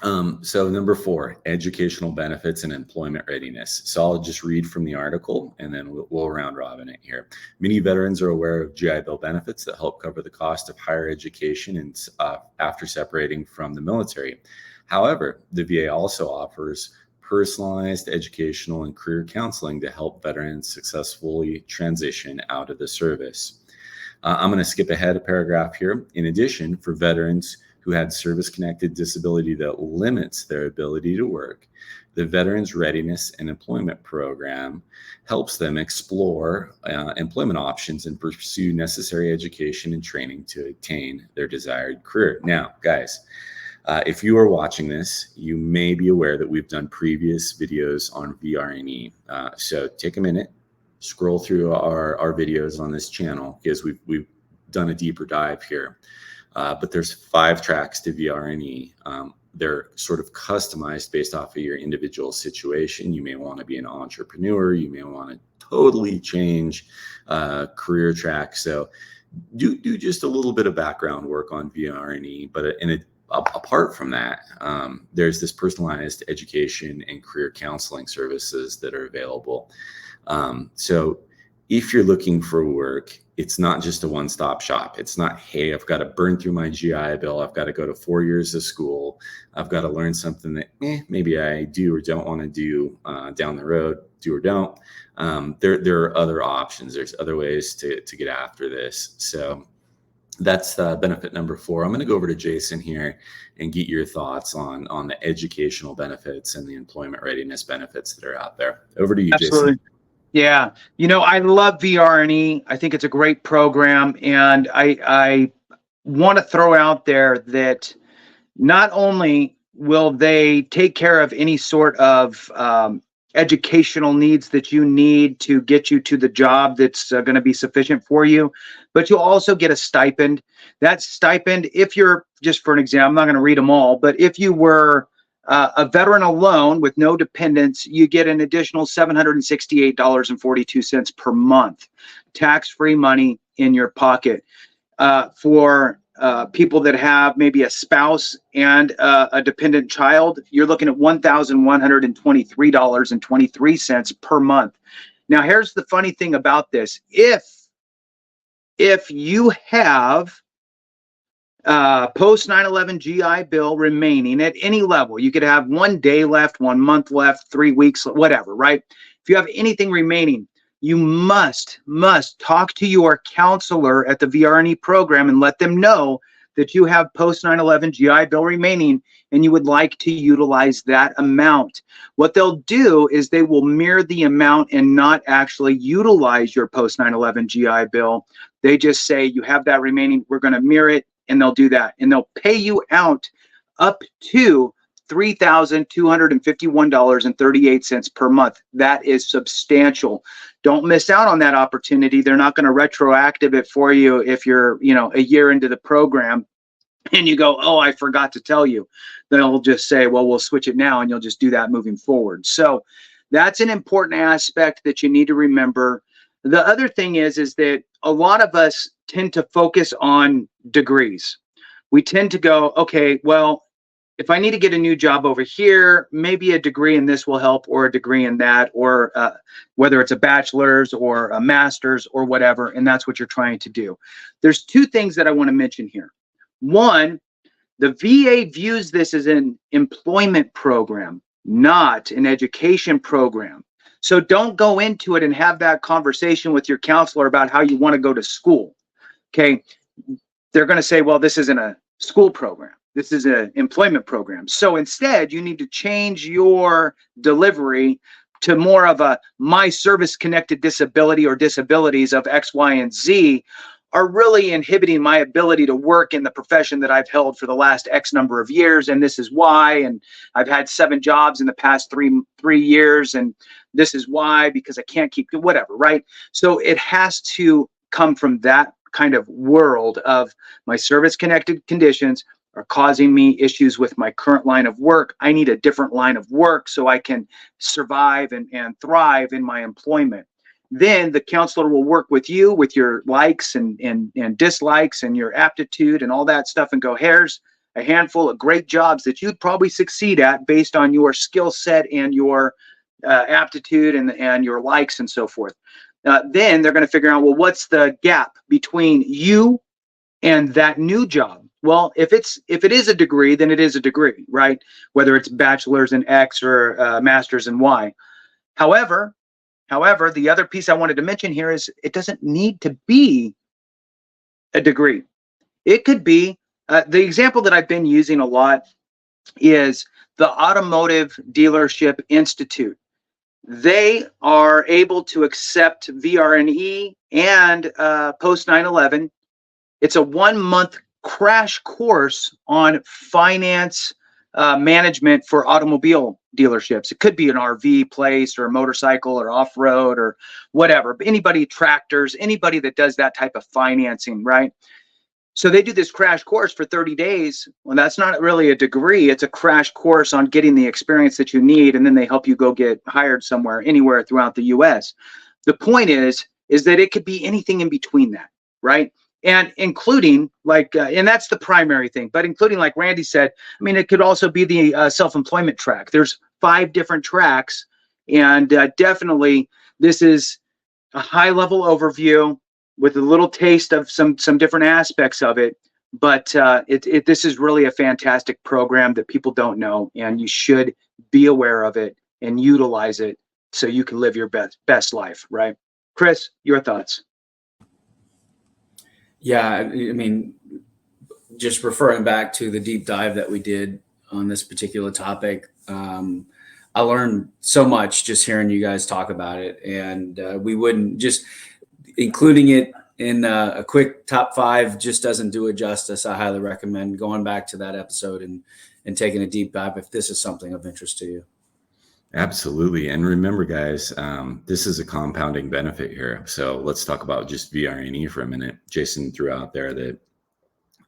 So number 4, educational benefits and employment readiness. So I'll just read from the article and then we'll round robin it here. Many veterans are aware of GI Bill benefits that help cover the cost of higher education and after separating from the military. However, the VA also offers personalized educational and career counseling to help veterans successfully transition out of the service. I'm going to skip ahead a paragraph here. In addition, for veterans who had service-connected disability that limits their ability to work, the Veterans Readiness and Employment Program helps them explore employment options and pursue necessary education and training to attain their desired career. Now, guys, if you are watching this, you may be aware that we've done previous videos on VR&E. So take a minute, scroll through our videos on this channel because we've done a deeper dive here. But there's 5 tracks to VR&E. They're sort of customized based off of your individual situation. You may want to be an entrepreneur. You may want to totally change career track. So do just a little bit of background work on VR&E. But apart from that, there's this personalized education and career counseling services that are available. So if you're looking for work, it's not just a one-stop shop. It's not, hey, I've got to burn through my GI Bill. I've got to go to 4 years of school. I've got to learn something that maybe I do or don't want to do down the road, do or don't. There are other options. There's other ways to get after this. So that's benefit number 4. I'm going to go over to Jason here and get your thoughts on the educational benefits and the employment readiness benefits that are out there. Over to you, Absolutely. Jason. Yeah, I love VR&E. I think it's a great program, and I want to throw out there that not only will they take care of any sort of educational needs that you need to get you to the job that's going to be sufficient for you, but you'll also get a stipend. That stipend, if you're, just for an example, I'm not going to read them all, but if you were a veteran alone with no dependents, you get an additional $768.42 per month, tax-free money in your pocket. For people that have maybe a spouse and a dependent child, you're looking at $1,123.23 per month. Now, here's the funny thing about this. If you have post 9/11 GI Bill remaining at any level, you could have 1 day left, 1 month left, 3 weeks, whatever, right? If you have anything remaining, you must talk to your counselor at the VR&E program and let them know that you have post 9/11 GI Bill remaining and you would like to utilize that amount. What they'll do is they will mirror the amount and not actually utilize your post 9/11 GI Bill. They just say, you have that remaining, we're going to mirror it, and they'll do that. And they'll pay you out up to $3,251.38 per month. That is substantial. Don't miss out on that opportunity. They're not going to retroactive it for you if you're, a year into the program and you go, oh, I forgot to tell you. They'll just say, well, we'll switch it now, and you'll just do that moving forward. So that's an important aspect that you need to remember. The other thing is that a lot of us tend to focus on degrees. We tend to go, okay, well, if I need to get a new job over here, maybe a degree in this will help, or a degree in that, or whether it's a bachelor's or a master's or whatever, and that's what you're trying to do. There's 2 things that I want to mention here. One, the VA views this as an employment program, not an education program. So don't go into it and have that conversation with your counselor about how you want to go to school. Okay. They're going to say, well, this isn't a school program. This is an employment program. So instead, you need to change your delivery to more of a my service-connected disability or disabilities of X, Y, and Z are really inhibiting my ability to work in the profession that I've held for the last X number of years. And this is why, and I've had 7 jobs in the past three years. And this is why, because I can't keep whatever, right? So it has to come from that kind of world of my service-connected conditions are causing me issues with my current line of work. I need a different line of work so I can survive and thrive in my employment. Then the counselor will work with you with your likes and dislikes and your aptitude and all that stuff and go, here's a handful of great jobs that you'd probably succeed at based on your skill set and your aptitude and your likes and so forth. Then they're going to figure out, well, what's the gap between you and that new job? Well, if it is a degree, then it is a degree, right? Whether it's bachelor's in X or master's in Y. However, the other piece I wanted to mention here is it doesn't need to be a degree. It could be the example that I've been using a lot is the Automotive Dealership Institute. They are able to accept VR&E and post 9/11. It's a 1-month crash course on finance management for automobile dealerships. It could be an RV place or a motorcycle or off-road or whatever. But anybody, tractors, anybody that does that type of financing, right? So they do this crash course for 30 days. Well, that's not really a degree. It's a crash course on getting the experience that you need. And then they help you go get hired somewhere, anywhere throughout the US. The point is that it could be anything in between that, right? And including like, and that's the primary thing, but including like Randy said, I mean, it could also be the self-employment track. There's 5 different tracks. And definitely this is a high level overview with a little taste of some different aspects of it. But this is really a fantastic program that people don't know, and you should be aware of it and utilize it so you can live your best life, right? Chris, your thoughts? Yeah, I mean, just referring back to the deep dive that we did on this particular topic, I learned so much just hearing you guys talk about it, and we wouldn't just including it in a quick top 5 just doesn't do it justice. I highly recommend going back to that episode and taking a deep dive if this is something of interest to you. Absolutely. And remember, guys, this is a compounding benefit here. So let's talk about just VR&E for a minute. Jason threw out there that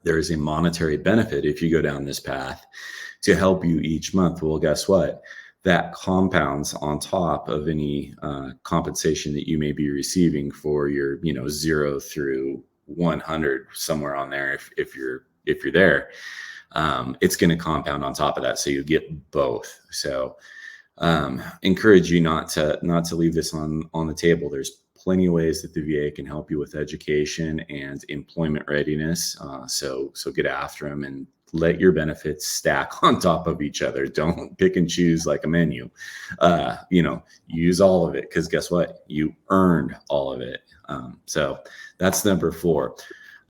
there is a monetary benefit if you go down this path to help you each month. Well, guess what? That compounds on top of any compensation that you may be receiving for your, 0 through 100, somewhere on there. If you're there, it's going to compound on top of that, so you get both. So encourage you not to leave this on the table. There's plenty of ways that the VA can help you with education and employment readiness. So get after them and let your benefits stack on top of each other. Don't pick and choose like a menu. Use all of it, because guess what? You earned all of it. So that's number 4.